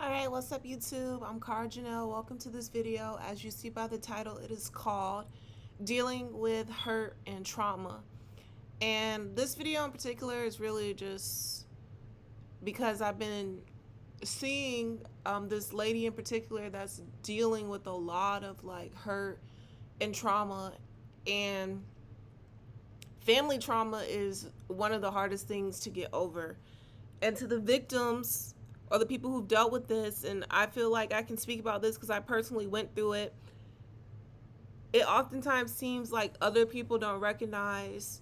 Alright, what's up YouTube? I'm Cara Janelle. Welcome to this video. As you see by the title, it is called Dealing with Hurt and Trauma. And this video in particular is really just because I've been seeing this lady in particular that's dealing with a lot of like hurt and trauma. And family trauma is one of the hardest things to get over. And to the victims or the people who've dealt with this, and I feel like I can speak about this because I personally went through it, it oftentimes seems like other people don't recognize,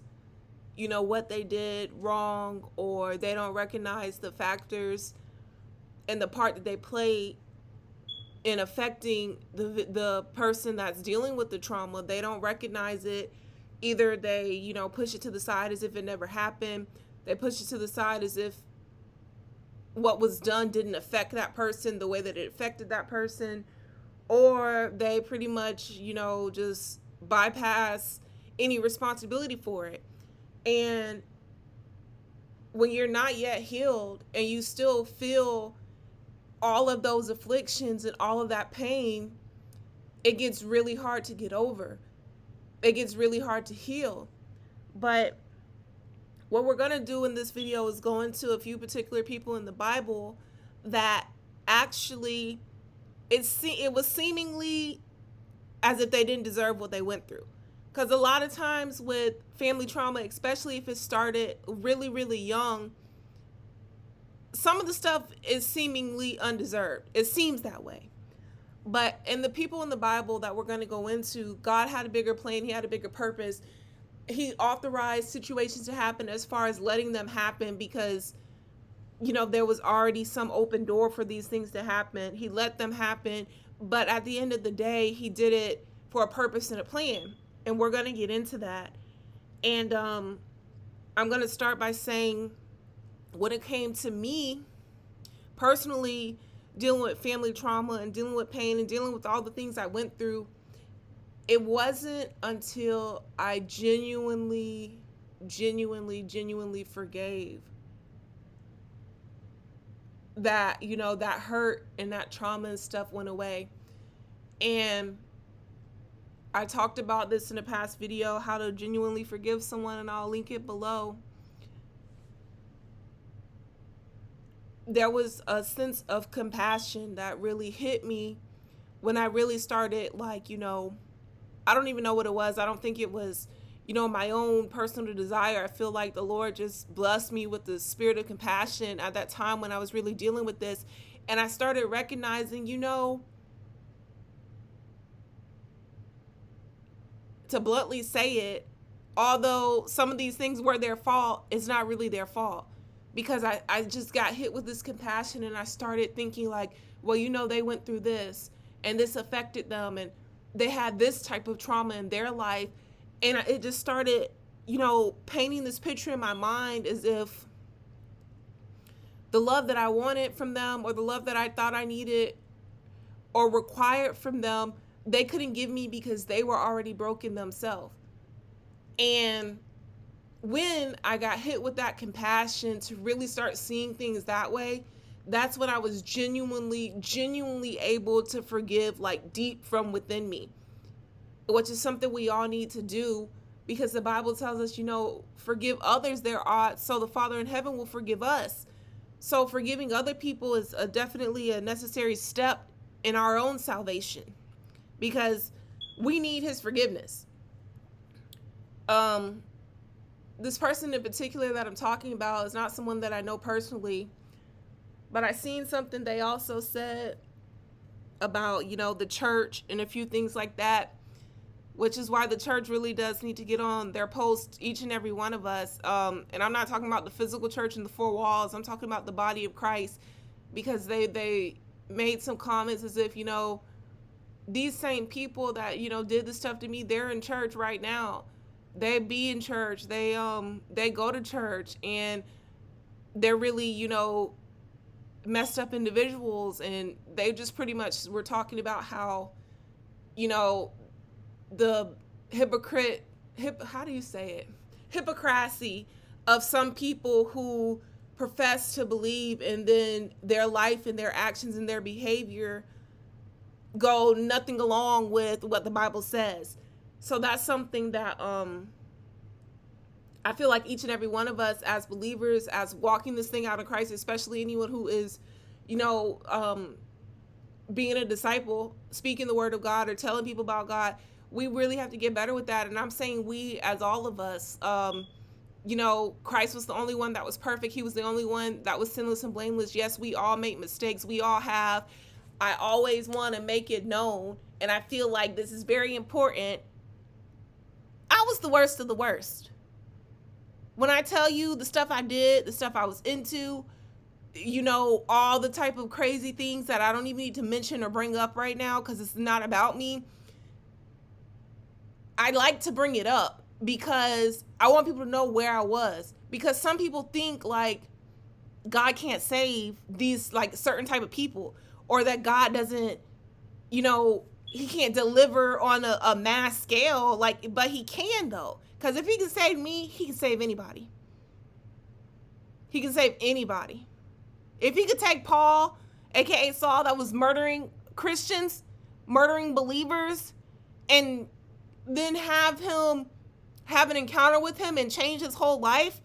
what they did wrong, or they don't recognize the factors and the part that they played in affecting the person that's dealing with the trauma. They don't recognize it. Either they, push it to the side as if it never happened. They push it to the side as if what was done didn't affect that person the way that it affected that person, or they pretty much, just bypass any responsibility for it. And when you're not yet healed and you still feel all of those afflictions and all of that pain, it gets really hard to get over. It gets really hard to heal. But what we're going to do in this video is go into a few particular people in the Bible that actually it was seemingly as if they didn't deserve what they went through. Because a lot of times with family trauma, especially if it started really, really young, some of the stuff is seemingly undeserved. It seems that way. But in the people in the Bible that we're going to go into, God had a bigger plan. He had a bigger purpose. He authorized situations to happen as far as letting them happen because, there was already some open door for these things to happen. He let them happen. But at the end of the day, he did it for a purpose and a plan. And we're going to get into that. And I'm going to start by saying, when it came to me personally, dealing with family trauma and dealing with pain and dealing with all the things I went through, it wasn't until I genuinely forgave that, that hurt and that trauma and stuff went away. And I talked about this in a past video, how to genuinely forgive someone, and I'll link it below. There was a sense of compassion that really hit me when I really started, I don't even know what it was. I don't think it was, my own personal desire. I feel like the Lord just blessed me with the spirit of compassion at that time when I was really dealing with this. And I started recognizing, to bluntly say it, although some of these things were their fault, it's not really their fault. Because I just got hit with this compassion and I started thinking like, well, they went through this and this affected them and they had this type of trauma in their life. And it just started, painting this picture in my mind as if the love that I wanted from them or the love that I thought I needed or required from them, they couldn't give me because they were already broken themselves. And when I got hit with that compassion to really start seeing things that way, that's when I was genuinely able to forgive, like deep from within me, which is something we all need to do because the Bible tells us, forgive others their odds so the Father in heaven will forgive us. So forgiving other people is definitely a necessary step in our own salvation because we need his forgiveness. This person in particular that I'm talking about is not someone that I know personally, but I seen something they also said about, the church and a few things like that, which is why the church really does need to get on their post, each and every one of us. And I'm not talking about the physical church in the four walls. I'm talking about the body of Christ, because they made some comments as if, these same people that, did this stuff to me, they're in church right now. They be in church. They go to church and they're really, messed up individuals, and they just pretty much were talking about how, the how do you say it? Hypocrisy of some people who profess to believe, and then their life and their actions and their behavior go nothing along with what the Bible says. So that's something that I feel like each and every one of us as believers, as walking this thing out in Christ, especially anyone who is, being a disciple, speaking the word of God or telling people about God, we really have to get better with that. And I'm saying we, as all of us, Christ was the only one that was perfect. He was the only one that was sinless and blameless. Yes, we all make mistakes. We all have. I always want to make it known, and I feel like this is very important. I was the worst of the worst. When I tell you the stuff I did, the stuff I was into, all the type of crazy things that I don't even need to mention or bring up right now because it's not about me. I like to bring it up because I want people to know where I was. Because some people think like God can't save these like certain type of people, or that God doesn't, he can't deliver on a mass scale, but he can though. Because if he can save me, he can save anybody. He can save anybody. If he could take Paul, aka Saul, that was murdering Christians, murdering believers, and then have him have an encounter with him and change his whole life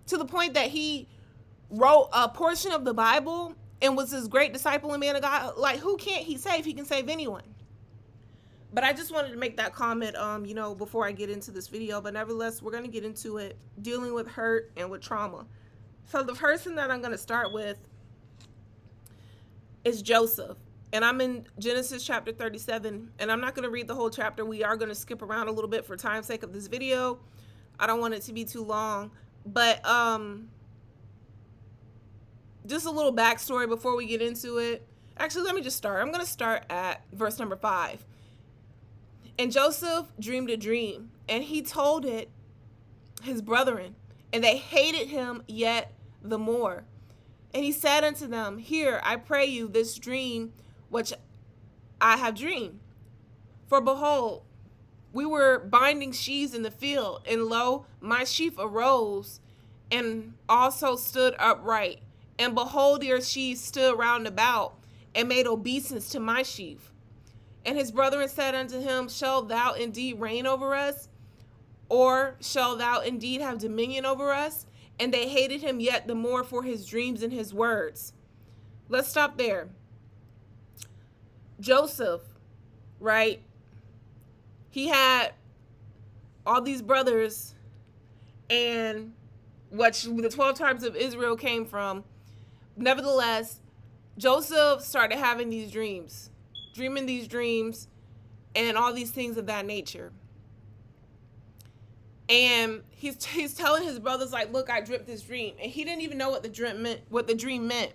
to the point that he wrote a portion of the Bible and was this great disciple and man of God, like who can't he save? He can save anyone. But I just wanted to make that comment, before I get into this video. But nevertheless, we're going to get into it, dealing with hurt and with trauma. So the person that I'm going to start with is Joseph. And I'm in Genesis chapter 37. And I'm not going to read the whole chapter. We are going to skip around a little bit for time's sake of this video. I don't want it to be too long. But just a little backstory before we get into it. Actually, let me just start. I'm going to start at verse number 5. And Joseph dreamed a dream, and he told it his brethren, and they hated him yet the more. And he said unto them, Hear, I pray you, this dream which I have dreamed. For behold, we were binding sheaves in the field, and lo, my sheaf arose, and also stood upright. And behold, your sheaves stood round about, and made obeisance to my sheaf. And his brethren said unto him, Shall thou indeed reign over us? Or shall thou indeed have dominion over us? And they hated him yet the more for his dreams and his words. Let's stop there. Joseph, right? He had all these brothers, and what the 12 tribes of Israel came from. Nevertheless, Joseph started having these dreams. Dreaming these dreams and all these things of that nature. And he's telling his brothers, like, look, I dreamt this dream. And he didn't even know what the dream meant.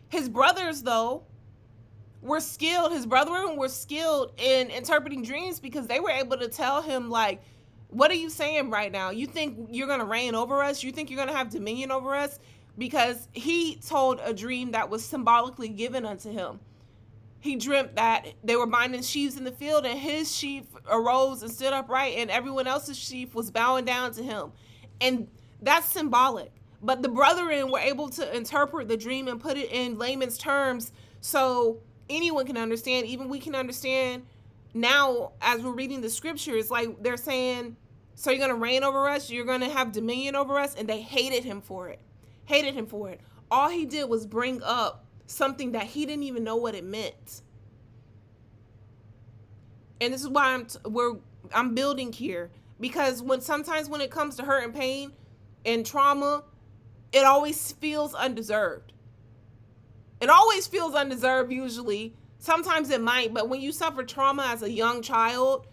His brothers, though, were skilled. His brethren were skilled in interpreting dreams because they were able to tell him, like, what are you saying right now? You think you're going to reign over us? You think you're going to have dominion over us? Because he told a dream that was symbolically given unto him. He dreamt that they were binding sheaves in the field, and his sheaf arose and stood upright, and everyone else's sheaf was bowing down to him. And that's symbolic. But the brethren were able to interpret the dream and put it in layman's terms so anyone can understand. Even we can understand now as we're reading the scriptures. Like they're saying, so you're going to reign over us? You're going to have dominion over us? And they hated him for it. Hated him for it. All he did was bring up something that he didn't even know what it meant. And this is why I'm building here, because sometimes when it comes to hurt and pain and trauma, it always feels undeserved. It always feels undeserved usually. Sometimes it might, but when you suffer trauma as a young child,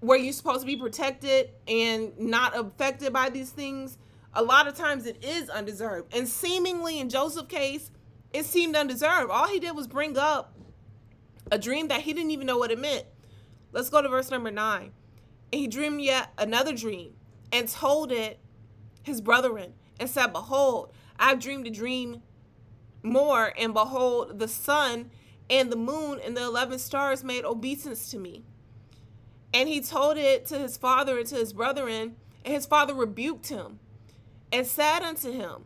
where you're supposed to be protected and not affected by these things, a lot of times it is undeserved. And seemingly in Joseph's case, it seemed undeserved. All he did was bring up a dream that he didn't even know what it meant. Let's go to verse number 9. And he dreamed yet another dream and told it his brethren and said, Behold, I've dreamed a dream more, and behold, the sun and the moon and the 11 stars made obeisance to me. And he told it to his father and to his brethren, and his father rebuked him and said unto him,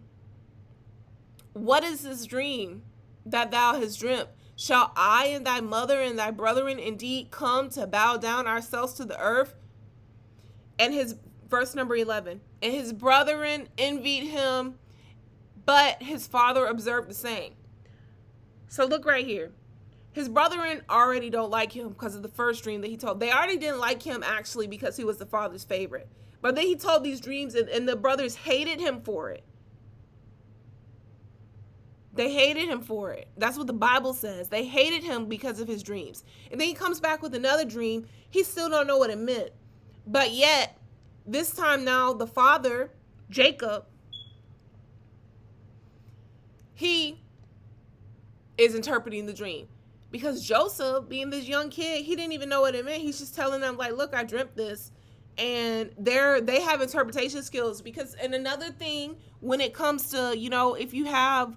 What is this dream that thou hast dreamt? Shall I and thy mother and thy brethren indeed come to bow down ourselves to the earth? And his verse number 11, and his brethren envied him, but his father observed the same. So look right here. His brethren already don't like him because of the first dream that he told. They already didn't like him actually because he was the father's favorite. But then he told these dreams, and the brothers hated him for it. They hated him for it. That's what the Bible says. They hated him because of his dreams. And then he comes back with another dream. He still don't know what it meant. But yet, this time now, the father, Jacob, he is interpreting the dream. Because Joseph, being this young kid, he didn't even know what it meant. He's just telling them, like, look, I dreamt this. And they have interpretation skills. Because, and another thing, when it comes to, you know, if you have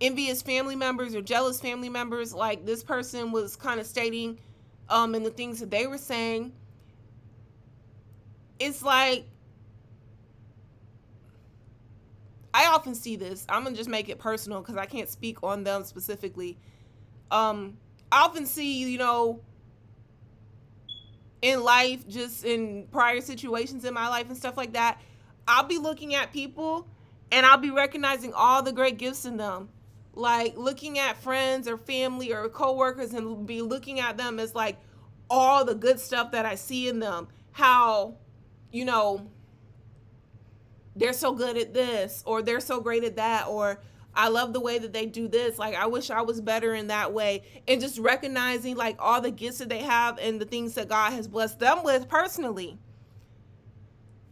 envious family members or jealous family members, like this person was kind of stating in the things that they were saying, it's like, I often see this. I'm gonna just make it personal because I can't speak on them specifically. I often see, you know, in life, just in prior situations in my life and stuff like that, I'll be looking at people and I'll be recognizing all the great gifts in them. Like looking at friends or family or coworkers and be looking at them as like all the good stuff that I see in them. How, you know, they're so good at this, or they're so great at that, or I love the way that they do this. Like, I wish I was better in that way. And just recognizing like all the gifts that they have and the things that God has blessed them with personally.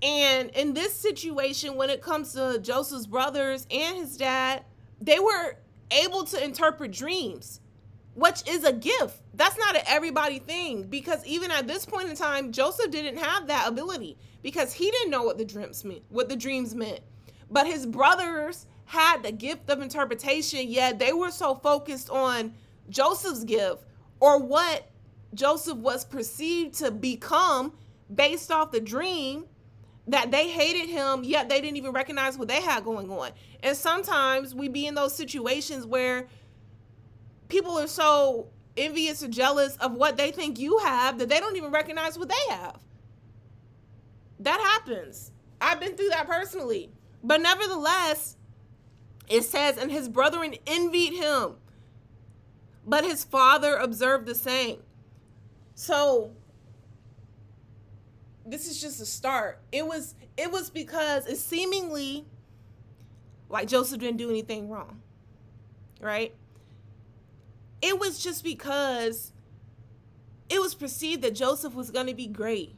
And in this situation, when it comes to Joseph's brothers and his dad, they were able to interpret dreams, which is a gift. That's not an everybody thing, because even at this point in time, Joseph didn't have that ability because he didn't know what the dreams meant. But his brothers had the gift of interpretation, yet they were so focused on Joseph's gift or what Joseph was perceived to become based off the dream, that they hated him, yet they didn't even recognize what they had going on. And sometimes we be in those situations where people are so envious or jealous of what they think you have that they don't even recognize what they have. That happens. I've been through that personally. But nevertheless, it says, and his brethren envied him, but his father observed the same. So this is just a start. It was because it's seemingly like Joseph didn't do anything wrong, right? It was just because it was perceived that Joseph was going to be great.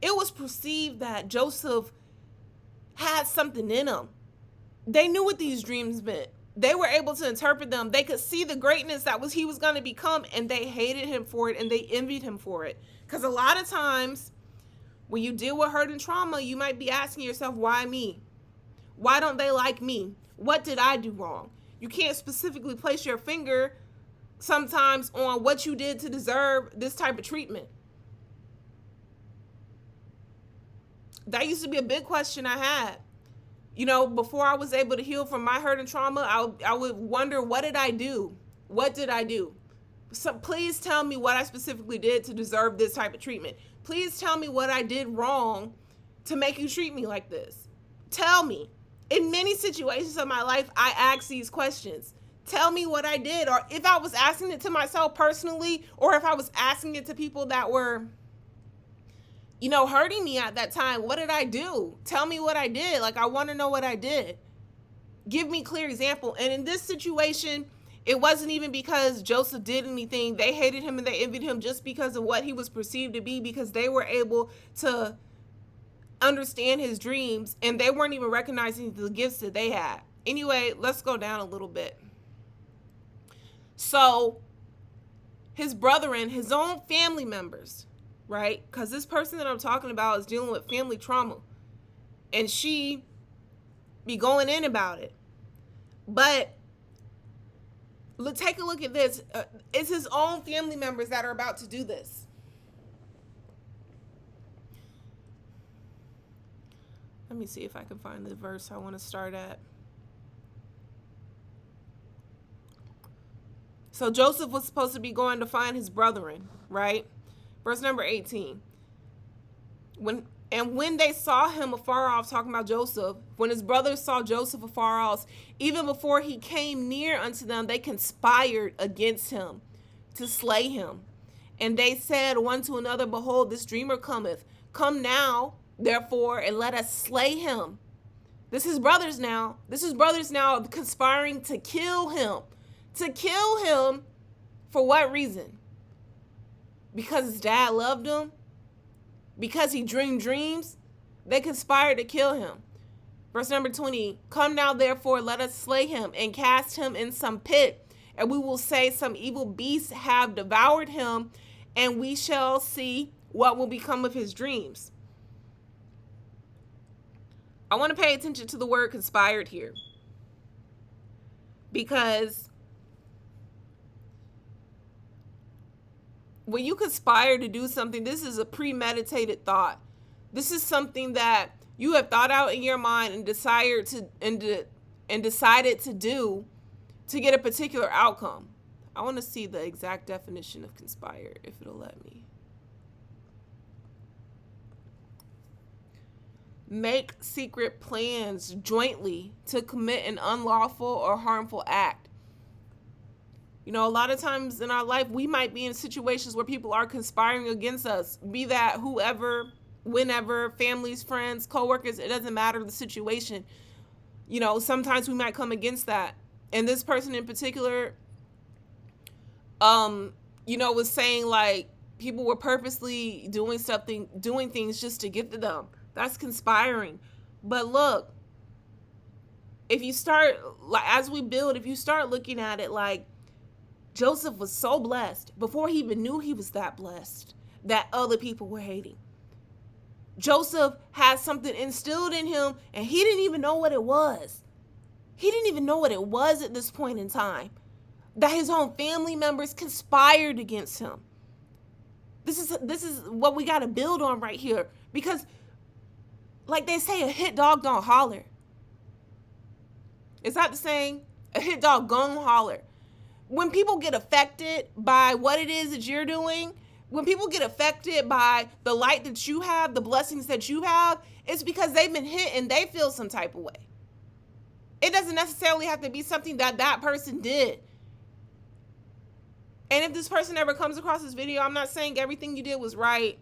It was perceived that Joseph had something in him. They knew what these dreams meant. They were able to interpret them. They could see the greatness that he was going to become, and they hated him for it, and they envied him for it. Because a lot of times when you deal with hurt and trauma, you might be asking yourself, why me? Why don't they like me? What did I do wrong? You can't specifically place your finger sometimes on what you did to deserve this type of treatment. That used to be a big question I had. You know, before I was able to heal from my hurt and trauma, I would wonder, what did I do? What did I do? So please tell me what I specifically did to deserve this type of treatment. Please tell me what I did wrong to make you treat me like this. Tell me. In many situations of my life, I ask these questions. Tell me what I did, or if I was asking it to myself personally, or if I was asking it to people that were, you know, hurting me at that time. What did I do? Tell me what I did. Like, I want to know what I did. Give me clear example. And in this situation, it wasn't even because Joseph did anything. They hated him and they envied him just because of what he was perceived to be, because they were able to understand his dreams and they weren't even recognizing the gifts that they had. Anyway, let's go down a little bit. So his brethren, his own family members, right? Because this person that I'm talking about is dealing with family trauma, and she be going in about it. But take a look at this. It's his own family members that are about to do this. Let me see if I can find the verse I want to start at. So Joseph was supposed to be going to find his brethren, right? Verse number 18. When they saw him afar off, talking about Joseph, when his brothers saw Joseph afar off, even before he came near unto them, they conspired against him to slay him. And they said one to another, behold, this dreamer cometh. Come now, therefore, and let us slay him. This is brothers now. This is brothers now conspiring to kill him. To kill him for what reason? Because his dad loved him? Because he dreamed dreams? They conspired to kill him. Verse number 20, come now therefore, let us slay him and cast him in some pit, and we will say some evil beasts have devoured him, and we shall see what will become of his dreams. I want to pay attention to the word conspired here, because when you conspire to do something, this is a premeditated thought. This is something that you have thought out in your mind and decided to do to get a particular outcome. I want to see the exact definition of conspire, if it'll let me. Make secret plans jointly to commit an unlawful or harmful act. You know, a lot of times in our life, we might be in situations where people are conspiring against us, be that whoever, whenever, families, friends, coworkers, it doesn't matter the situation. You know, sometimes we might come against that. And this person in particular, was saying like people were purposely doing things just to get to them. That's conspiring. But look, if you start, as we build, if you start looking at it like Joseph was so blessed before he even knew he was that blessed that other people were hating. Joseph had something instilled in him and he didn't even know what it was. He didn't even know what it was at this point in time, that his own family members conspired against him. This is what we got to build on right here, because like they say, a hit dog don't holler. Is that the saying? A hit dog gon' holler. When people get affected by what it is that you're doing, when people get affected by the light that you have, the blessings that you have, it's because they've been hit and they feel some type of way. It doesn't necessarily have to be something that person did. And if this person ever comes across this video, I'm not saying everything you did was right.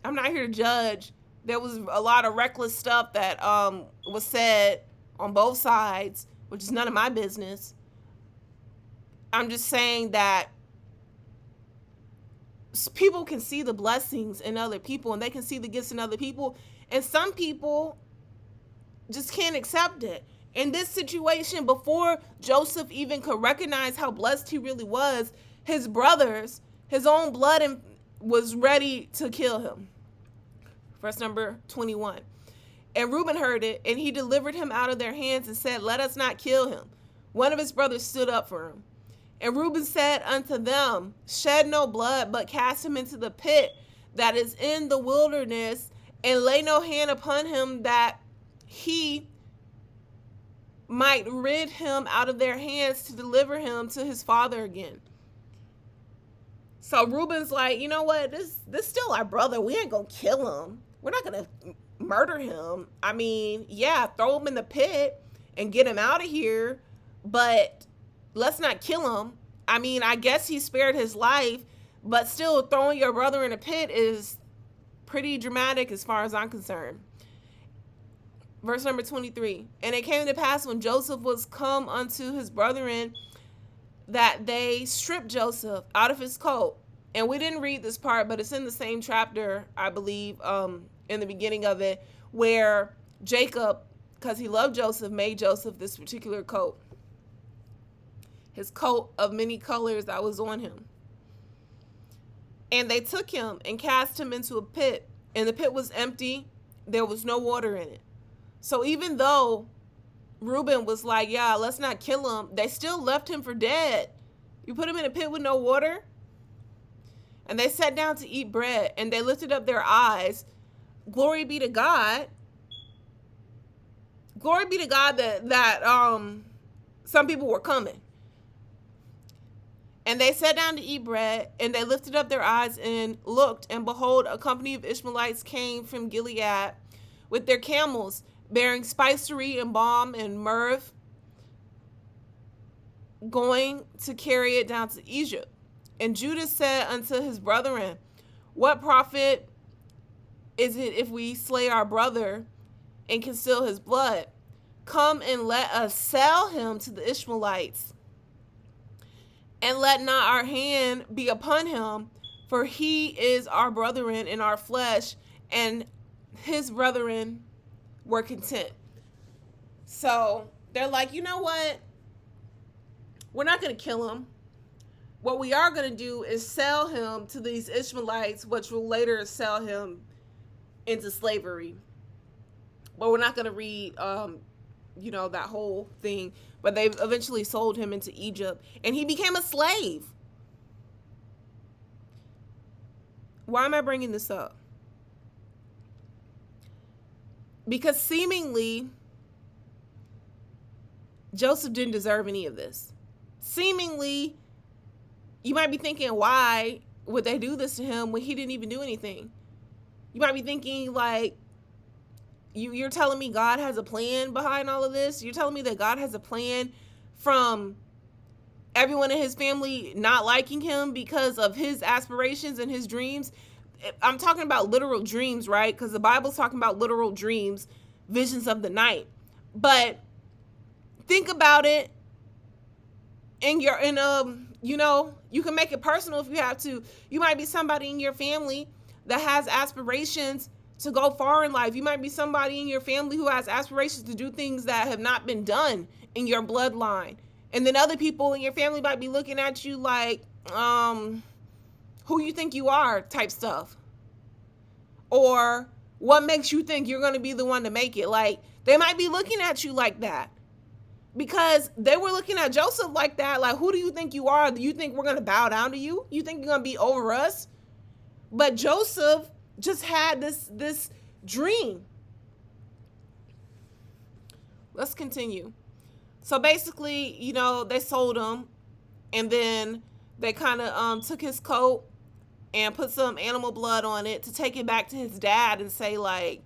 I'm not here to judge. There was a lot of reckless stuff that was said on both sides, which is none of my business. I'm just saying that people can see the blessings in other people and they can see the gifts in other people. And some people just can't accept it. In this situation, before Joseph even could recognize how blessed he really was, his brothers, his own blood, was ready to kill him. Verse number 21. And Reuben heard it, and he delivered him out of their hands and said, let us not kill him. One of his brothers stood up for him. And Reuben said unto them, shed no blood, but cast him into the pit that is in the wilderness, and lay no hand upon him, that he might rid him out of their hands to deliver him to his father again. So Reuben's like, you know what? This still our brother. We ain't gonna kill him. We're not gonna murder him. I mean, yeah, throw him in the pit and get him out of here, but let's not kill him. I mean, I guess he spared his life, but still throwing your brother in a pit is pretty dramatic as far as I'm concerned. Verse number 23. And it came to pass when Joseph was come unto his brethren, that they stripped Joseph out of his coat. And we didn't read this part, but it's in the same chapter, I believe, in the beginning of it, where Jacob, because he loved Joseph, made Joseph this particular coat. His coat of many colors that was on him. And they took him and cast him into a pit. And the pit was empty. There was no water in it. So even though Reuben was like, yeah, let's not kill him, they still left him for dead. You put him in a pit with no water? And they sat down to eat bread, and they lifted up their eyes. Glory be to God. Glory be to God that some people were coming. And they sat down to eat bread, and they lifted up their eyes and looked, and behold, a company of Ishmaelites came from Gilead with their camels, bearing spicery and balm and myrrh, going to carry it down to Egypt. And Judah said unto his brethren, what profit is it if we slay our brother and conceal his blood? Come and let us sell him to the Ishmaelites, and let not our hand be upon him, for he is our brethren in our flesh. And his brethren were content. So they're like, you know what? We're not going to kill him. What we are going to do is sell him to these Ishmaelites, which will later sell him into slavery. But we're not going to read, that whole thing. But they eventually sold him into Egypt, and he became a slave. Why am I bringing this up? Because seemingly, Joseph didn't deserve any of this. Seemingly, you might be thinking, why would they do this to him when he didn't even do anything? You might be thinking, like, you're telling me God has a plan behind all of this? You're telling me that God has a plan from everyone in his family not liking him because of his aspirations and his dreams? I'm talking about literal dreams, right? Because the Bible's talking about literal dreams, visions of the night. But think about it you can make it personal if you have to. You might be somebody in your family that has aspirations to go far in life. You might be somebody in your family who has aspirations to do things that have not been done in your bloodline. And then other people in your family might be looking at you like, who you think you are type stuff. Or what makes you think you're going to be the one to make it? Like, they might be looking at you like that. Because they were looking at Joseph like that. Like, who do you think you are? Do you think we're going to bow down to you? You think you're going to be over us? But Joseph just had this dream. Let's continue. So basically, they sold him, and then they kind of took his coat and put some animal blood on it to take it back to his dad and say, like,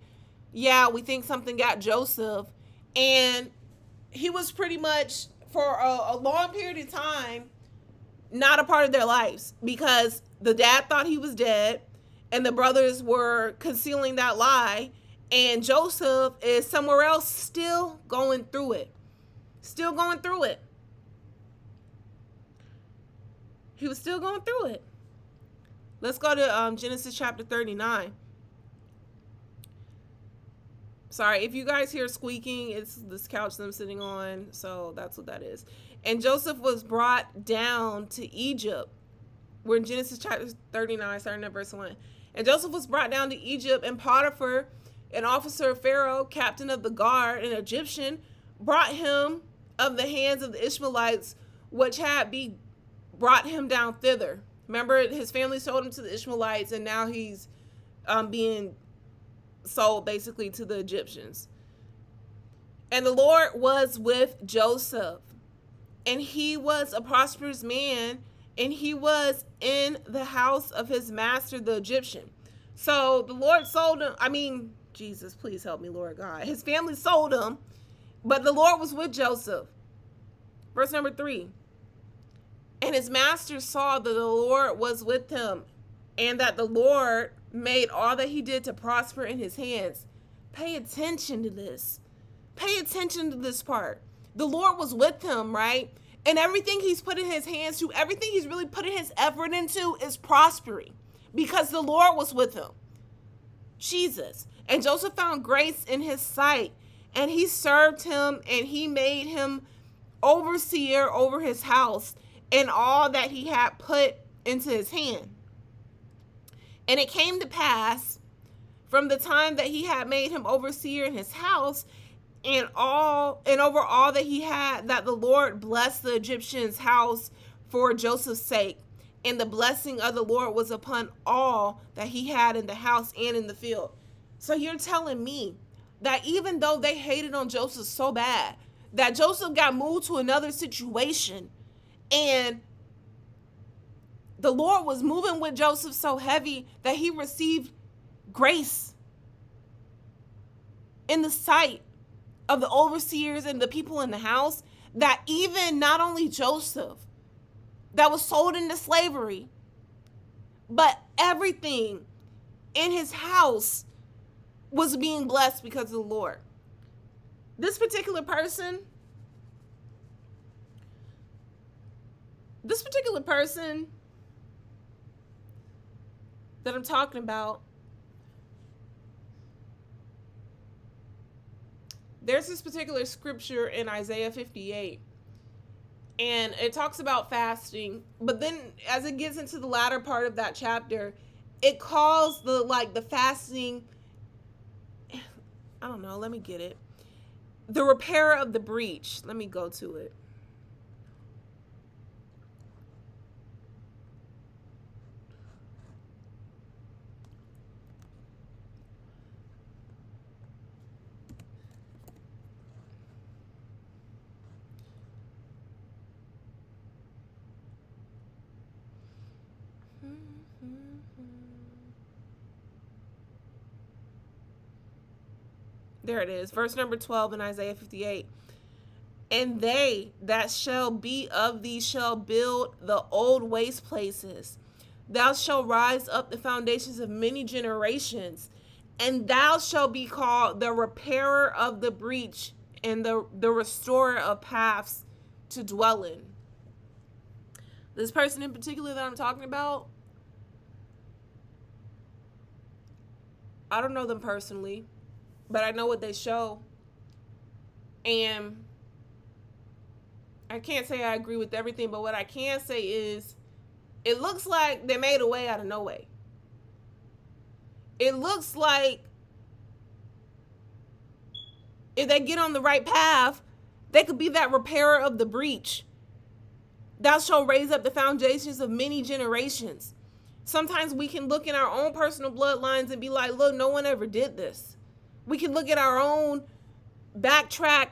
yeah, we think something got Joseph. And he was pretty much, for a long period of time, not a part of their lives, because the dad thought he was dead, and the brothers were concealing that lie, and Joseph is somewhere else still going through it. Still going through it. He was still going through it. Let's go to Genesis chapter 39. Sorry, if you guys hear squeaking, it's this couch that I'm sitting on, so that's what that is. And Joseph was brought down to Egypt. We're in Genesis chapter 39, starting at verse 1. And Joseph was brought down to Egypt, and Potiphar, an officer of Pharaoh, captain of the guard, an Egyptian, brought him of the hands of the Ishmaelites, which had brought him down thither. Remember, his family sold him to the Ishmaelites, and now he's being sold basically to the Egyptians. And the Lord was with Joseph, and he was a prosperous man, and he was in the house of his master, the Egyptian. So the Lord sold him. Jesus, please help me, Lord God. His family sold him, but the Lord was with Joseph. Verse number 3. And his master saw that the Lord was with him, and that the Lord made all that he did to prosper in his hands. Pay attention to this. Pay attention to this part. The Lord was with him, right? And everything he's put in his hands to, everything he's really putting his effort into is prospering, because the Lord was with him. Jesus. And Joseph found grace in his sight, and he served him, and he made him overseer over his house and all that he had put into his hand. And it came to pass from the time that he had made him overseer in his house and over all that he had, that the Lord blessed the Egyptian's house for Joseph's sake. And the blessing of the Lord was upon all that he had in the house and in the field. So you're telling me that even though they hated on Joseph so bad, that Joseph got moved to another situation, and The Lord was moving with Joseph so heavy that he received grace in the sight of the overseers and the people in the house, that even not only Joseph that was sold into slavery, but everything in his house was being blessed because of the Lord. This particular person that I'm talking about, there's this particular scripture in Isaiah 58, and it talks about fasting, but then as it gets into the latter part of that chapter, it calls the fasting, I don't know, let me get it. The repair of the breach. Let me go to it. There it is. Verse number 12 in Isaiah 58. And they that shall be of thee shall build the old waste places. Thou shalt rise up the foundations of many generations, and thou shalt be called the repairer of the breach and the restorer of paths to dwell in. This person in particular that I'm talking about, I don't know them personally, but I know what they show. And I can't say I agree with everything, but what I can say is it looks like they made a way out of no way. It looks like if they get on the right path, they could be that repairer of the breach. Thou shalt raise up the foundations of many generations. Sometimes we can look in our own personal bloodlines and be like, look, no one ever did this. We can look at our own backtrack,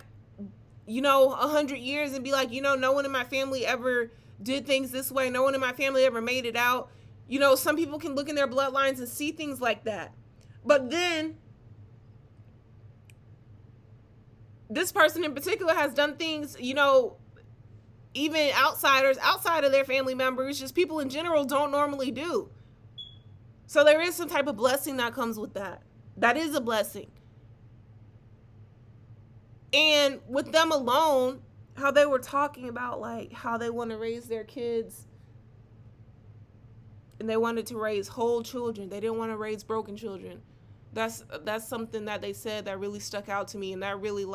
100 years and be like, no one in my family ever did things this way. No one in my family ever made it out. Some people can look in their bloodlines and see things like that. But then this person in particular has done things, even outsiders, outside of their family members, just people in general don't normally do. So there is some type of blessing that comes with that. That is a blessing. And with them alone, how they were talking about like how they want to raise their kids, and they wanted to raise whole children. They didn't want to raise broken children. That's something that they said that really stuck out to me, and that really,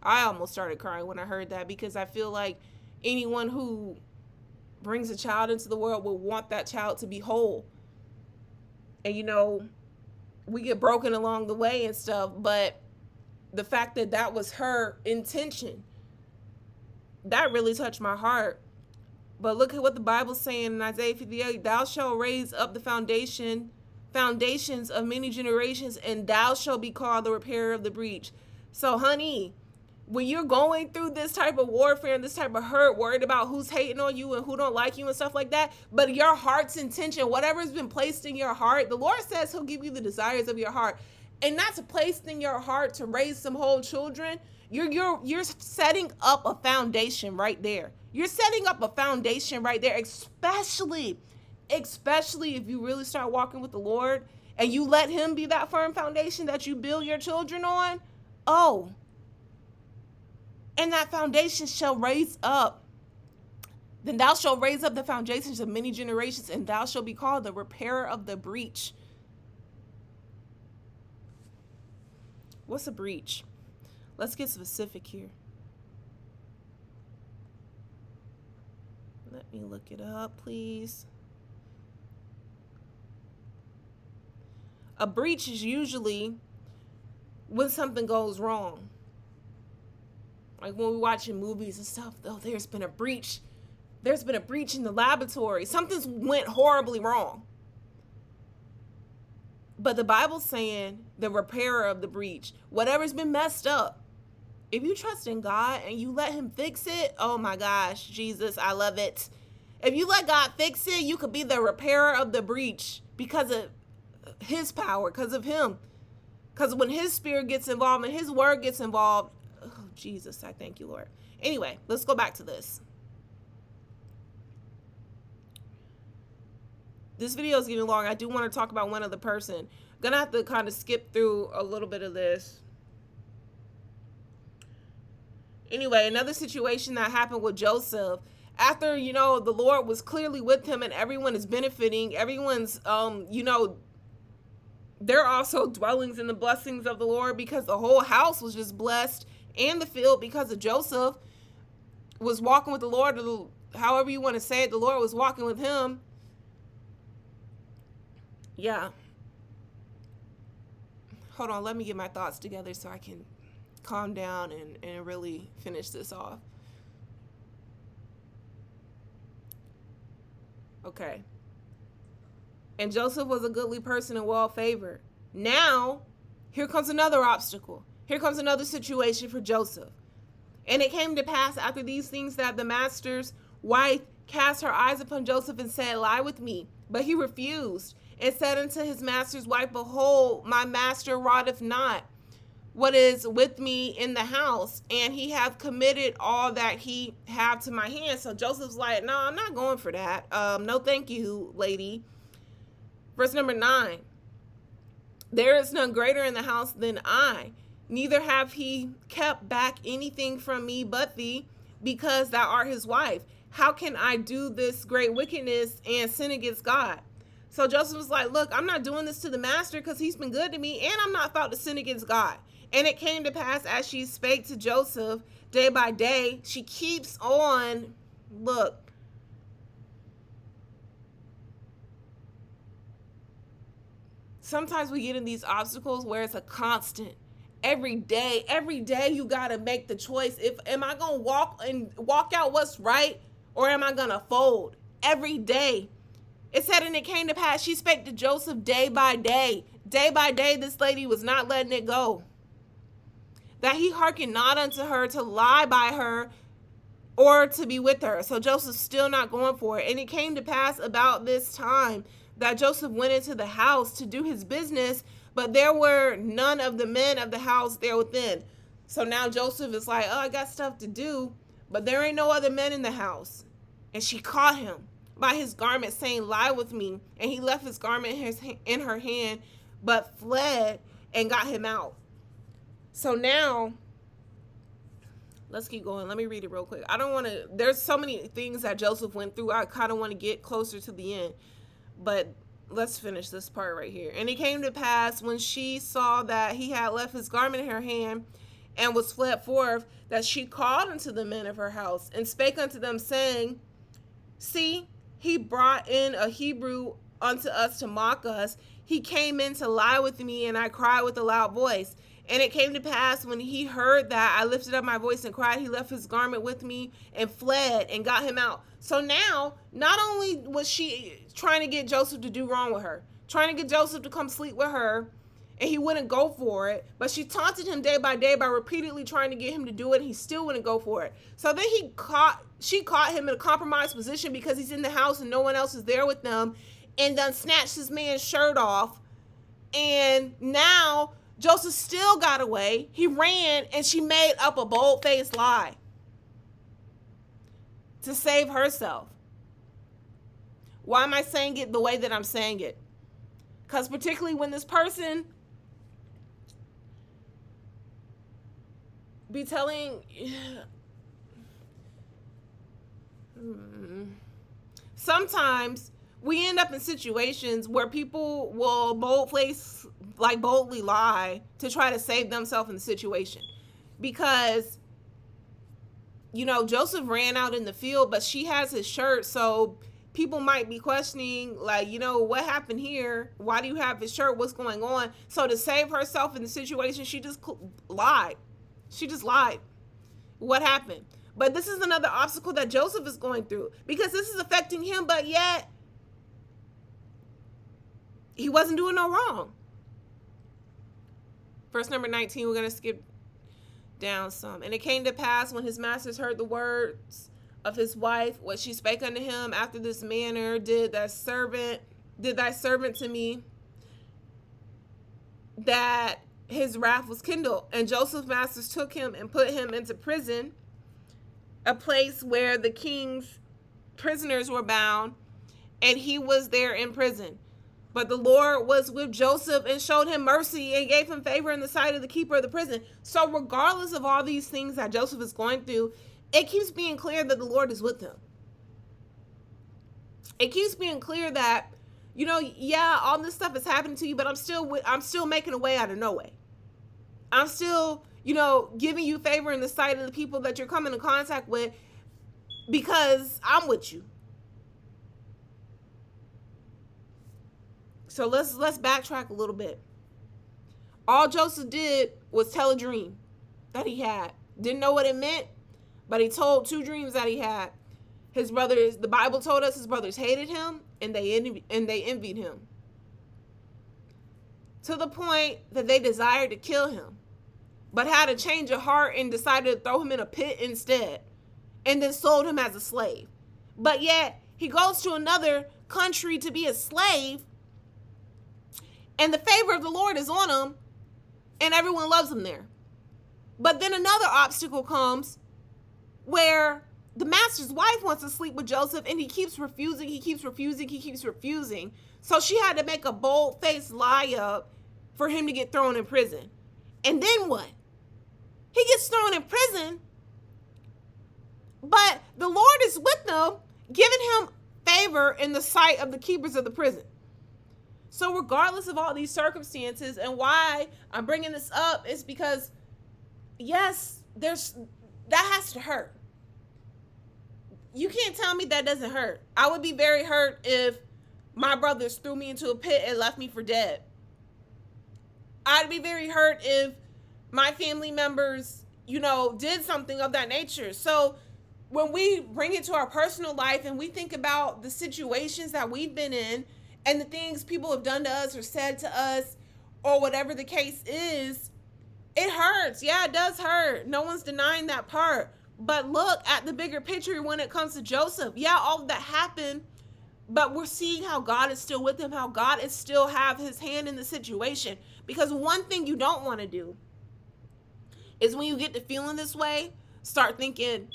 I almost started crying when I heard that, because I feel like anyone who brings a child into the world will want that child to be whole. And we get broken along the way and stuff, but the fact that that was her intention, that really touched my heart. But look at what the Bible's saying in Isaiah 58. Thou shalt raise up the foundations of many generations, and thou shalt be called the repairer of the breach. So, honey, when you're going through this type of warfare and this type of hurt, worried about who's hating on you and who don't like you and stuff like that, but your heart's intention, whatever's been placed in your heart, the Lord says he'll give you the desires of your heart. And that's placed in your heart to raise some whole children. You're setting up a foundation right there. You're setting up a foundation right there, especially if you really start walking with the Lord and you let him be that firm foundation that you build your children on. Oh, and that foundation shall raise up. Then thou shalt raise up the foundations of many generations, and thou shalt be called the repairer of the breach. What's a breach? Let's get specific here. Let me look it up, please. A breach is usually when something goes wrong. Like when we're watching movies and stuff, oh, there's been a breach. There's been a breach in the laboratory. Something's went horribly wrong. But the Bible's saying the repairer of the breach, whatever's been messed up, if you trust in God and you let him fix it, oh my gosh, Jesus, I love it. If you let God fix it, you could be the repairer of the breach because of his power, because of him. Because when his spirit gets involved and his word gets involved, oh, Jesus, I thank you, Lord. Anyway, let's go back to this. This video is getting long. I do want to talk about one other person. I'm going to have to kind of skip through a little bit of this. Anyway, another situation that happened with Joseph. After, you know, the Lord was clearly with him and everyone is benefiting. Everyone's, you know, they're also dwellings in the blessings of the Lord because the whole house was just blessed, and the field because of Joseph was walking with the Lord. However you want to say it, the Lord was walking with him. Yeah. Hold on, let me get my thoughts together so I can calm down and really finish this off. Okay. And Joseph was a goodly person and well favored. Now, here comes another obstacle. Here comes another situation for Joseph. And it came to pass after these things that the master's wife cast her eyes upon Joseph and said, lie with me. But he refused and said unto his master's wife, behold, my master rotteth not what is with me in the house, and he hath committed all that he have to my hand. So Joseph's like, no, I'm not going for that. No, thank you, lady. Verse number 9. There is none greater in the house than I, neither have he kept back anything from me but thee, because thou art his wife. How can I do this great wickedness and sin against God? So Joseph was like, look, I'm not doing this to the master because he's been good to me, and I'm not about to sin against God. And it came to pass as she spake to Joseph day by day, she keeps on, look. Sometimes we get in these obstacles where it's a constant. Every day you got to make the choice. Am I going to walk out what's right, or am I going to fold? Every day. It said, and it came to pass, she spake to Joseph day by day. Day by day, this lady was not letting it go. That he hearkened not unto her to lie by her or to be with her. So Joseph's still not going for it. And it came to pass about this time that Joseph went into the house to do his business, but there were none of the men of the house there within. So now Joseph is like, oh, I got stuff to do, but there ain't no other men in the house. And she caught him by his garment, saying, lie with me. And he left his garment in her hand, but fled and got him out. So now, let's keep going. Let me read it real quick. I don't want to, there's so many things that Joseph went through. I kind of want to get closer to the end, but let's finish this part right here. And it came to pass when she saw that he had left his garment in her hand and was fled forth, that she called unto the men of her house and spake unto them, saying, see, he brought in a Hebrew unto us to mock us. He came in to lie with me, and I cried with a loud voice. And it came to pass when he heard that, I lifted up my voice and cried. He left his garment with me and fled and got him out. So now, not only was she trying to get Joseph to do wrong with her, trying to get Joseph to come sleep with her, and he wouldn't go for it, but she taunted him day by day by repeatedly trying to get him to do it, and he still wouldn't go for it. So then she caught him in a compromised position because he's in the house and no one else is there with them, and done snatched his man's shirt off. And now Joseph still got away. He ran, and she made up a bold-faced lie to save herself. Why am I saying it the way that I'm saying it? Because particularly when this person be telling, sometimes we end up in situations where people will boldly lie to try to save themselves in the situation. Because, you know, Joseph ran out in the field, but she has his shirt, so people might be questioning, like, you know, what happened here? Why do you have his shirt? What's going on? So to save herself in the situation, she just lied. She just lied. What happened? But this is another obstacle that Joseph is going through, because this is affecting him, but yet he wasn't doing no wrong. Verse number 19, we're going to skip down some. And it came to pass when his masters heard the words of his wife, what she spake unto him after this manner, did thy servant to me, that his wrath was kindled. And Joseph's masters took him and put him into prison, a place where the king's prisoners were bound, and he was there in prison. But the Lord was with Joseph and showed him mercy and gave him favor in the sight of the keeper of the prison. So regardless of all these things that Joseph is going through, it keeps being clear that the Lord is with him. It keeps being clear that, you know, yeah, all this stuff is happening to you, but I'm still making a way out of no way. I'm still, you know, giving you favor in the sight of the people that you're coming in contact with, because I'm with you. So let's backtrack a little bit. All Joseph did was tell a dream that he had. Didn't know what it meant, but he told 2 dreams that he had. His brothers, the Bible told us his brothers hated him and they envied him, to the point that they desired to kill him, but had a change of heart and decided to throw him in a pit instead, and then sold him as a slave. But yet he goes to another country to be a slave, and the favor of the Lord is on him, and everyone loves him there. But then another obstacle comes where the master's wife wants to sleep with Joseph, and he keeps refusing. So she had to make a bold-faced lie up for him to get thrown in prison. And then what? He gets thrown in prison, but the Lord is with him, giving him favor in the sight of the keepers of the prison. So regardless of all these circumstances, and why I'm bringing this up is because, yes, that has to hurt. You can't tell me that doesn't hurt. I would be very hurt if my brothers threw me into a pit and left me for dead. I'd be very hurt if my family members, you know, did something of that nature. So when we bring it to our personal life and we think about the situations that we've been in and the things people have done to us or said to us or whatever the case is, it hurts. Yeah, it does hurt. No one's denying that part. But look at the bigger picture when it comes to Joseph. Yeah, all of that happened, but we're seeing how God is still with him, how God is still have his hand in the situation. Because one thing you don't want to do is when you get to feeling this way, start thinking,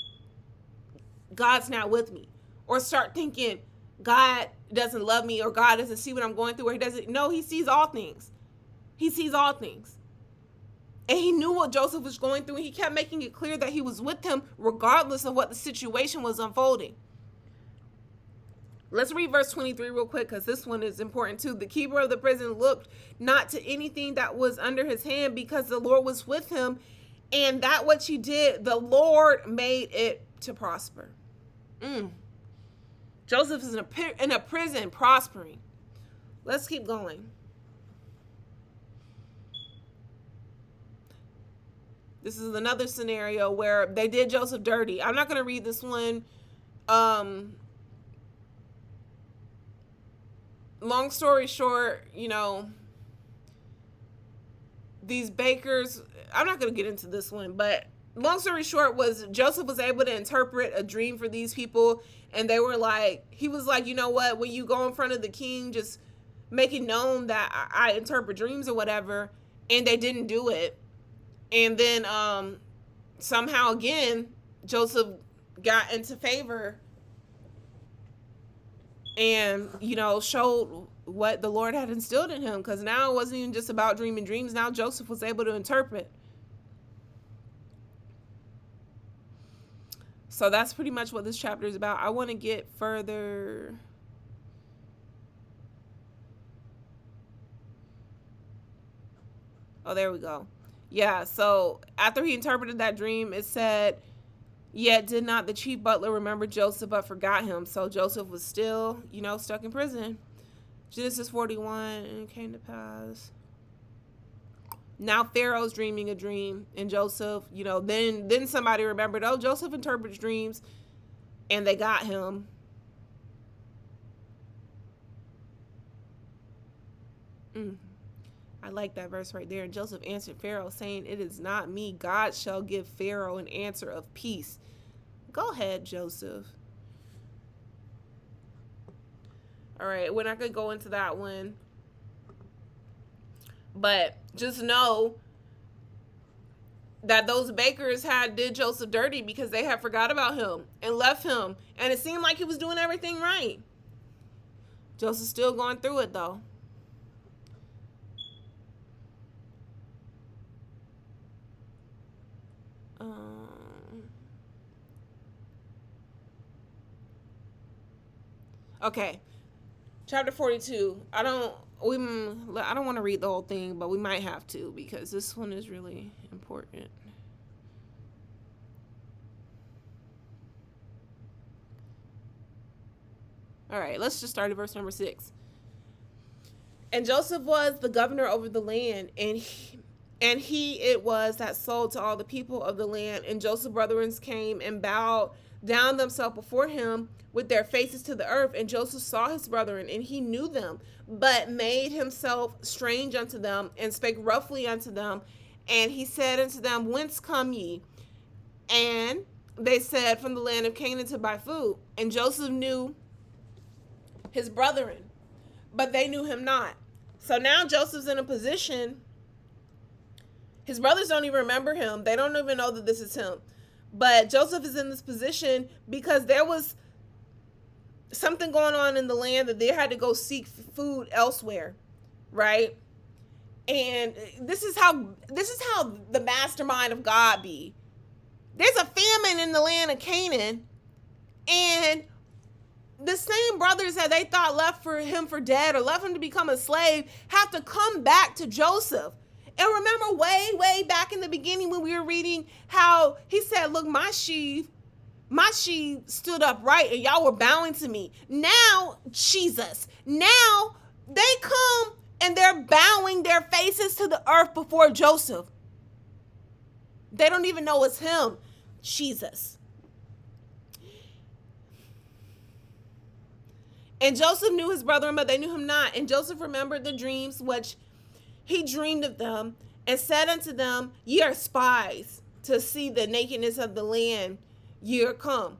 God's not with me. Or start thinking, God doesn't love me, or God doesn't see what I'm going through, or he doesn't. No, he sees all things. He sees all things. And he knew what Joseph was going through, and he kept making it clear that he was with him regardless of what the situation was unfolding. Let's read verse 23 real quick, because this one is important too. The keeper of the prison looked not to anything that was under his hand, because the Lord was with him, and that which he did, the Lord made it to prosper. Joseph is in a prison prospering. Let's keep going. This is another scenario where they did Joseph dirty. I'm not going to read this one. Long story short, you know, these bakers, I'm not going to get into this one, but long story short was Joseph was able to interpret a dream for these people. And they were like, he was like, you know what, when you go in front of the king, just make it known that I interpret dreams or whatever. And they didn't do it. And then somehow again, Joseph got into favor and, you know, showed what the Lord had instilled in him. Because now it wasn't even just about dreaming dreams. Now Joseph was able to interpret. So that's pretty much what this chapter is about. I want to get further. Oh, there we go. Yeah, so after he interpreted that dream, it said, yet did not the chief butler remember Joseph, but forgot him. So Joseph was still, you know, stuck in prison. Genesis 41, and it came to pass. Now Pharaoh's dreaming a dream, and Joseph, you know, then somebody remembered, oh, Joseph interprets dreams, and they got him. I like that verse right there. And Joseph answered Pharaoh, saying, it is not me. God shall give Pharaoh an answer of peace. Go ahead, Joseph. All right, we're not going to go into that one. But just know that those bakers had did Joseph dirty because they had forgot about him and left him. And it seemed like he was doing everything right. Joseph's still going through it, though. Okay. Chapter 42. I don't want to read the whole thing, but we might have to because this one is really important. All right, let's just start at verse number 6. And Joseph was the governor over the land, and he it was that sold to all the people of the land. And Joseph's brethren came and bowed down themselves before him with their faces to the earth. And Joseph saw his brethren, and he knew them, but made himself strange unto them, and spake roughly unto them. And he said unto them, Whence come ye? And they said, From the land of Canaan to buy food. And Joseph knew his brethren, but they knew him not. So now Joseph's in a position, his brothers don't even remember him. They don't even know that this is him. But Joseph is in this position because there was something going on in the land that they had to go seek food elsewhere, right? And this is how the mastermind of God be. There's a famine in the land of Canaan, and the same brothers that they thought left for him for dead or left him to become a slave have to come back to Joseph. And remember way back in the beginning when we were reading how he said, look, my sheaf stood upright and y'all were bowing to me. Now, Jesus, now they come and they're bowing their faces to the earth before Joseph. They don't even know it's him, Jesus. And Joseph knew his brethren, but they knew him not. And Joseph remembered the dreams which he dreamed of them, and said unto them, Ye are spies, to see the nakedness of the land, ye are come.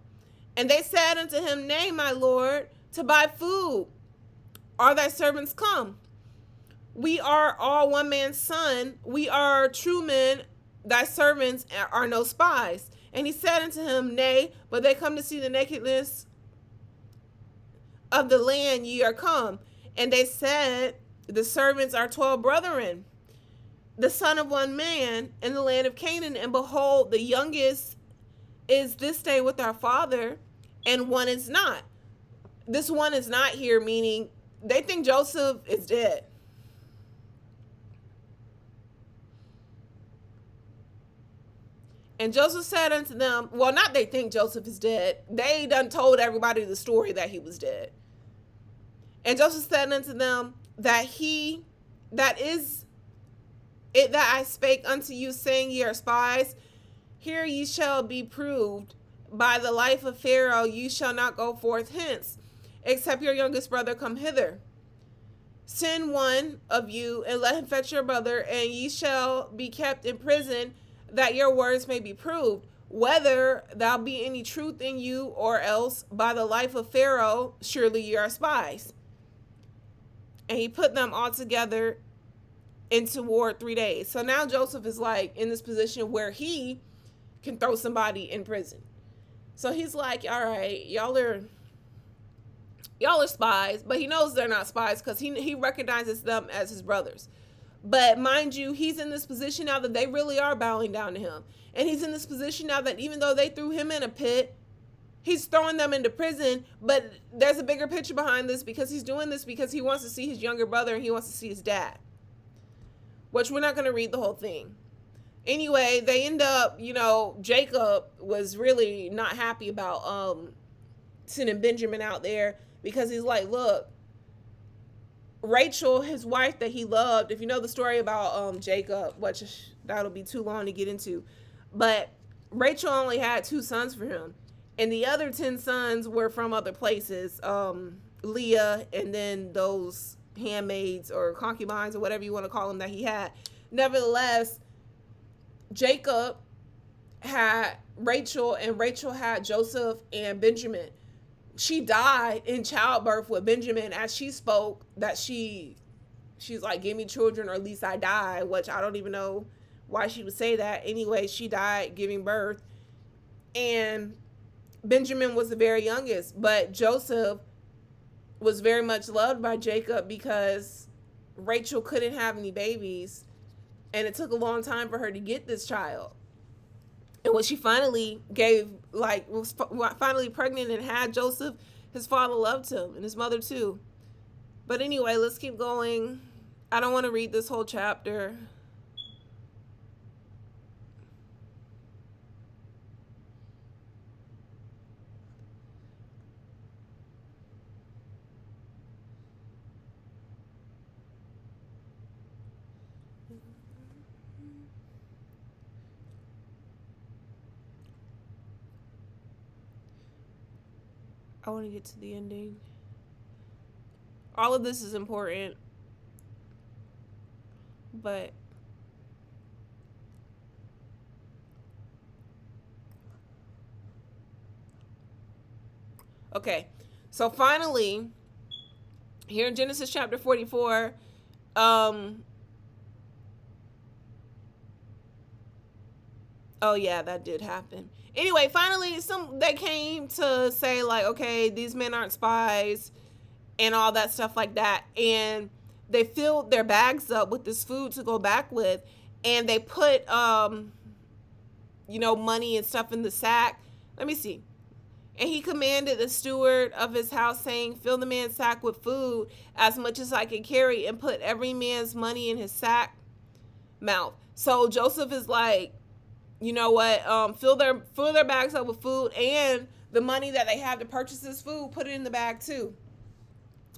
And they said unto him, Nay, my lord, to buy food. Are thy servants come? We are all one man's son. We are true men. Thy servants are no spies. And he said unto him, Nay, but they come to see the nakedness of the land, ye are come. And they said, The servants are 12 brethren, the son of one man in the land of Canaan. And behold, the youngest is this day with our father, and one is not. This one is not here, meaning they think Joseph is dead. And Joseph said unto them, well, not they think Joseph is dead. They done told everybody the story that he was dead. And Joseph said unto them, that is it that I spake unto you, saying ye are spies. Here ye shall be proved. By the life of Pharaoh ye shall not go forth hence, except your youngest brother come hither. Send one of you, and let him fetch your brother, and ye shall be kept in prison, that your words may be proved, whether there be any truth in you, or else by the life of Pharaoh surely ye are spies. And he put them all together into ward 3 days. So now Joseph is like in this position where he can throw somebody in prison. So he's like, all right, y'all are spies, but he knows they're not spies because he recognizes them as his brothers. But mind you, he's in this position now that they really are bowing down to him. And he's in this position now that even though they threw him in a pit, he's throwing them into prison. But there's a bigger picture behind this, because he's doing this because he wants to see his younger brother and he wants to see his dad. Which we're not going to read the whole thing. Anyway, they end up, Jacob was really not happy about sending Benjamin out there, because he's like, look, Rachel, his wife that he loved, if you know the story about Jacob, which that'll be too long to get into, but Rachel only had 2 sons for him, and the other 10 sons were from other places, Leah, and then those handmaids or concubines or whatever you want to call them that he had. Nevertheless, Jacob had Rachel, and Rachel had Joseph and Benjamin. She died in childbirth with Benjamin. As she spoke, that she's like, give me children or at least I die, which I don't even know why she would say that. Anyway, she died giving birth. And Benjamin was the very youngest, but Joseph was very much loved by Jacob because Rachel couldn't have any babies, and it took a long time for her to get this child. And when she finally was finally pregnant and had Joseph, his father loved him and his mother too. But anyway, let's keep going. I don't want to read this whole chapter. I want to get to the ending. All of this is important, but okay. So finally, here in Genesis chapter 44, oh yeah, that did happen. Anyway, finally, they came to say like, okay, these men aren't spies and all that stuff like that. And they filled their bags up with this food to go back with. And they put, money and stuff in the sack. Let me see. And he commanded the steward of his house, saying, fill the man's sack with food as much as I can carry, and put every man's money in his sack mouth. So Joseph is like, you know what, fill their bags up with food, and the money that they have to purchase this food, put it in the bag too.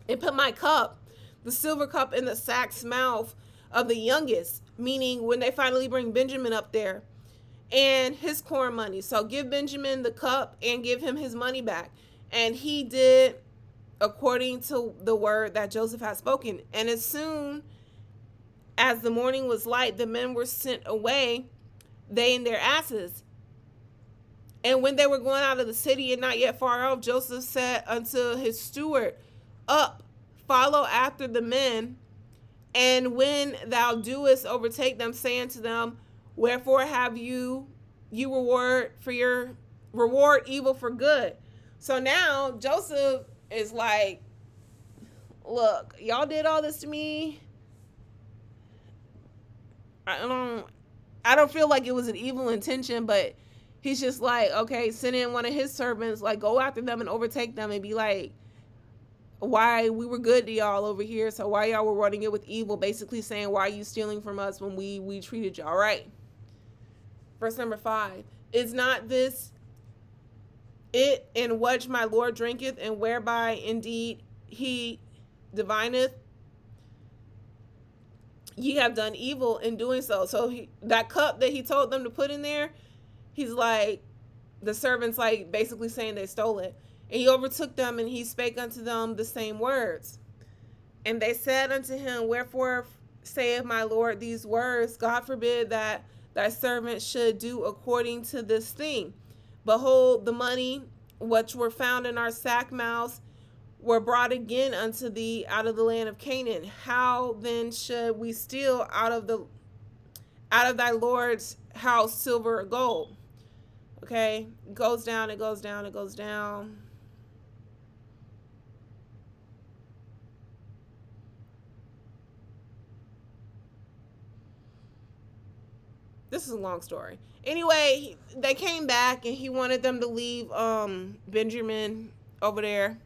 And put my cup, the silver cup, in the sack's mouth of the youngest, meaning when they finally bring Benjamin up there, and his corn money. So give Benjamin the cup and give him his money back. And he did according to the word that Joseph had spoken. And as soon as the morning was light, the men were sent away, they and their asses. And when they were going out of the city and not yet far off, Joseph said unto his steward, up, follow after the men, and when thou doest overtake them, say unto them, wherefore have you reward evil for good? So now Joseph is like, look, y'all did all this to me. I don't feel like it was an evil intention, but he's just like, okay, send in one of his servants, like go after them and overtake them and be like, why we were good to y'all over here, so why y'all were running it with evil, basically saying, why are you stealing from us when we treated y'all right? Verse number 5, is not this it in which my Lord drinketh, and whereby indeed he divineth? Ye have done evil in doing so. So that cup that he told them to put in there, he's like, the servants like basically saying they stole it. And he overtook them, and he spake unto them the same words. And they said unto him, wherefore saith my Lord these words? God forbid that thy servant should do according to this thing. Behold, the money which were found in our sack mouths were brought again unto thee out of the land of Canaan. How then should we steal out of thy Lord's house silver or gold? Okay, it goes down, it goes down, it goes down. This is a long story. Anyway, they came back and he wanted them to leave Benjamin over there.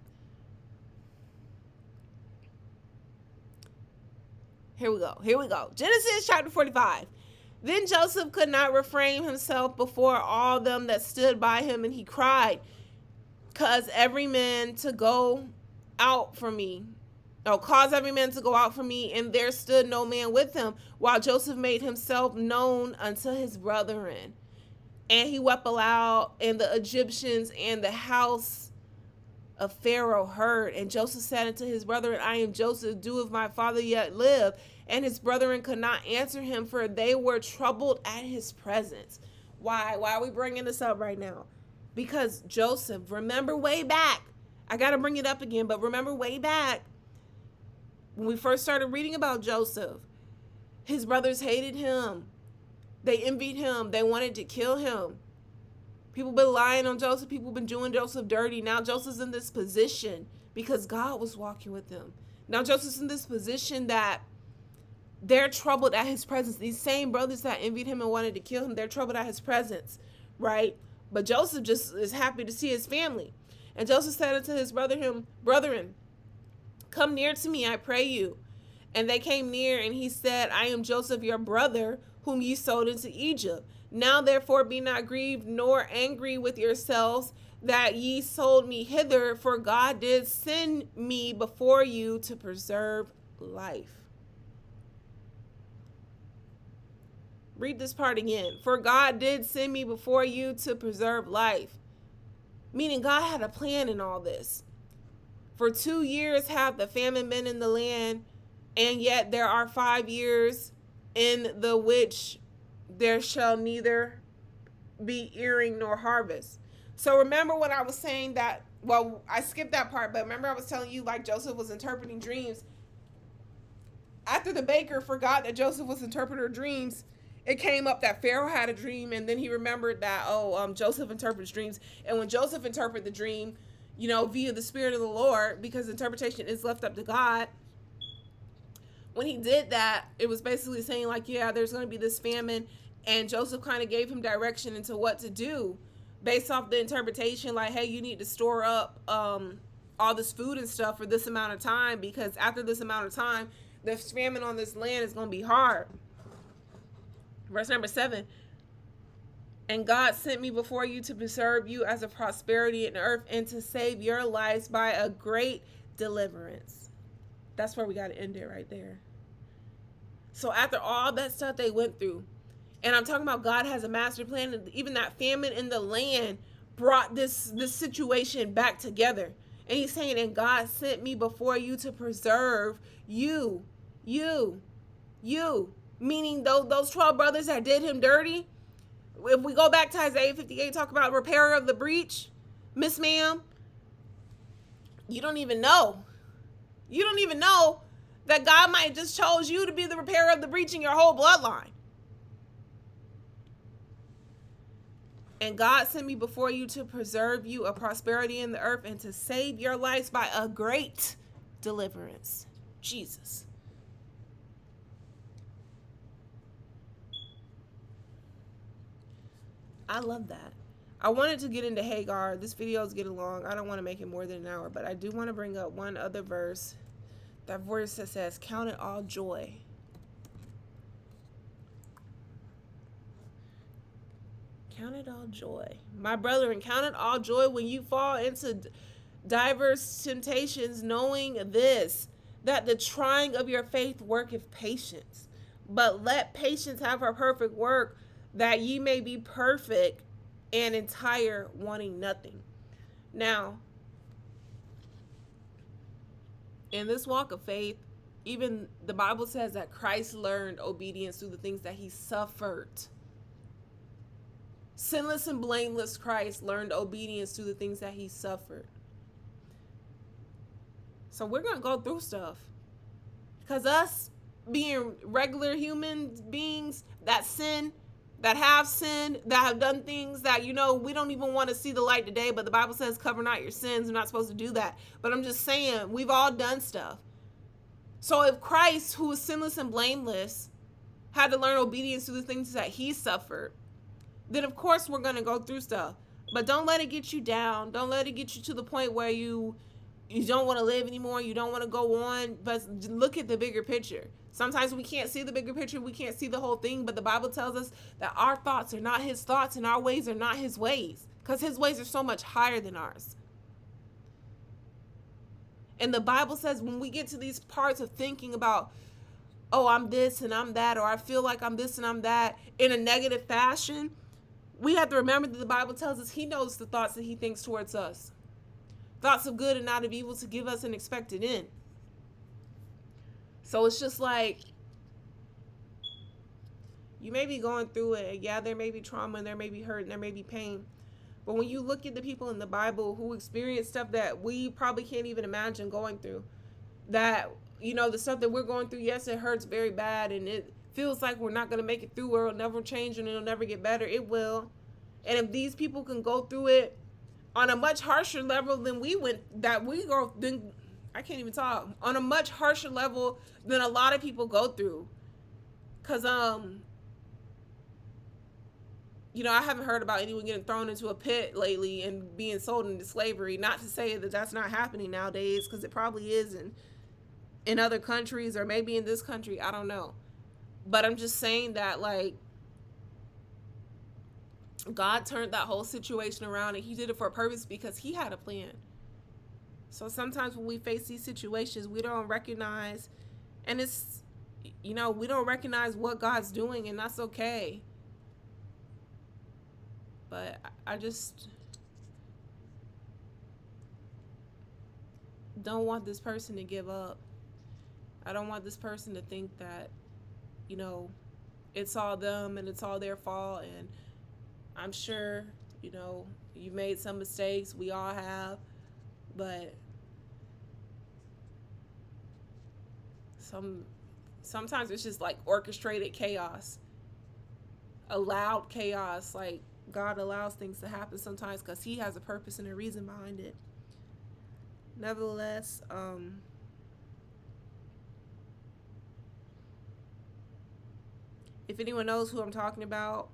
Here we go. Genesis chapter 45. Then Joseph could not refrain himself before all them that stood by him, and he cried, cause every man to go out from me. Cause every man to go out from me, and there stood no man with him, while Joseph made himself known unto his brethren. And he wept aloud, and the Egyptians and the house of Pharaoh heard. And Joseph said unto his brethren, I am Joseph, do if my father yet live? And his brethren could not answer him, for they were troubled at his presence. Why? Why are we bringing this up right now? Because Joseph, remember way back, I got to bring it up again, but remember way back when we first started reading about Joseph, his brothers hated him. They envied him. They wanted to kill him. People been lying on Joseph. People been doing Joseph dirty. Now Joseph's in this position because God was walking with him. Now Joseph's in this position that they're troubled at his presence. These same brothers that envied him and wanted to kill him, they're troubled at his presence, right? But Joseph just is happy to see his family. And Joseph said unto his brethren, come near to me, I pray you. And they came near, and he said, I am Joseph, your brother, whom ye sold into Egypt. Now therefore be not grieved nor angry with yourselves that ye sold me hither, for God did send me before you to preserve life. Read this part again. For God did send me before you to preserve life. Meaning God had a plan in all this. For 2 years have the famine been in the land, and yet there are 5 years in the which there shall neither be earing nor harvest. So remember when I was saying that, well, I skipped that part, but remember I was telling you like Joseph was interpreting dreams. After the baker forgot that Joseph was interpreting dreams, it came up that Pharaoh had a dream, and then he remembered that, Joseph interprets dreams. And when Joseph interpreted the dream, via the Spirit of the Lord, because interpretation is left up to God, when he did that, it was basically saying like, yeah, there's going to be this famine, and Joseph kind of gave him direction into what to do based off the interpretation, like, hey, you need to store up all this food and stuff for this amount of time, because after this amount of time, the famine on this land is going to be hard. Verse number 7, and God sent me before you to preserve you as a prosperity in the earth and to save your lives by a great deliverance. That's where we got to end it right there. So after all that stuff they went through, and I'm talking about God has a master plan, and even that famine in the land brought this situation back together. And he's saying, and God sent me before you to preserve you. Meaning those 12 brothers that did him dirty. If we go back to Isaiah 58, talk about repairer of the breach, Miss Ma'am, you don't even know. You don't even know that God might have just chose you to be the repairer of the breach in your whole bloodline. And God sent me before you to preserve you a prosperity in the earth and to save your lives by a great deliverance. Jesus. I love that. I wanted to get into Hagar. This video is getting long. I don't want to make it more than an hour, but I do want to bring up one other verse. That verse that says, count it all joy. Count it all joy. My brethren, count it all joy when you fall into diverse temptations, knowing this, that the trying of your faith worketh patience. But let patience have her perfect work, that ye may be perfect and entire, wanting nothing. Now, in this walk of faith, even the Bible says that Christ learned obedience through the things that he suffered. Sinless and blameless Christ learned obedience through the things that he suffered. So we're going to go through stuff. Because us being regular human beings that sin, that have sinned, that have done things that, we don't even want to see the light today, but the Bible says cover not your sins. We're not supposed to do that. But I'm just saying, we've all done stuff. So if Christ, who was sinless and blameless, had to learn obedience through the things that he suffered, then of course we're going to go through stuff. But don't let it get you down. Don't let it get you to the point where you don't want to live anymore. You don't want to go on. But look at the bigger picture. Sometimes we can't see the bigger picture. We can't see the whole thing. But the Bible tells us that our thoughts are not his thoughts and our ways are not his ways. Because his ways are so much higher than ours. And the Bible says when we get to these parts of thinking about, oh, I'm this and I'm that, or I feel like I'm this and I'm that in a negative fashion, we have to remember that the Bible tells us he knows the thoughts that he thinks towards us. Thoughts of good and not of evil to give us an expected end. So it's just like, You may be going through it. Yeah, there may be trauma and there may be hurt and there may be pain. But when you look at the people in the Bible who experience stuff that we probably can't even imagine going through, that, you know, the stuff that we're going through, yes, it hurts very bad and it feels like we're not going to make it through or it'll never change and it'll never get better. It will. And if these people can go through it on a much harsher level than we went, then I can't even talk, on a much harsher level than a lot of people go through. Because, you know, I haven't heard about anyone getting thrown into a pit lately and being sold into slavery. Not to say that that's not happening nowadays, because it probably is in other countries or maybe in this country. I don't know. But I'm just saying that, like, God turned that whole situation around and he did it for a purpose because he had a plan. So sometimes when we face these situations, we don't recognize, and it's, you know, we don't recognize what God's doing, and that's okay. But I just don't want this person to give up. I don't want this person to think that, you know, it's all them and it's all their fault. And I'm sure, you know, you've made some mistakes. We all have. But sometimes it's just like orchestrated chaos, allowed chaos. Like, God allows things to happen sometimes because he has a purpose and a reason behind it. Nevertheless, if anyone knows who I'm talking about,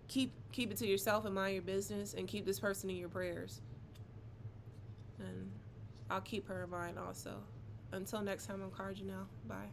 keep it to yourself and mind your business, and keep this person in your prayers. And I'll keep her in mind also. Until next time, I'm Car Janelle. Bye.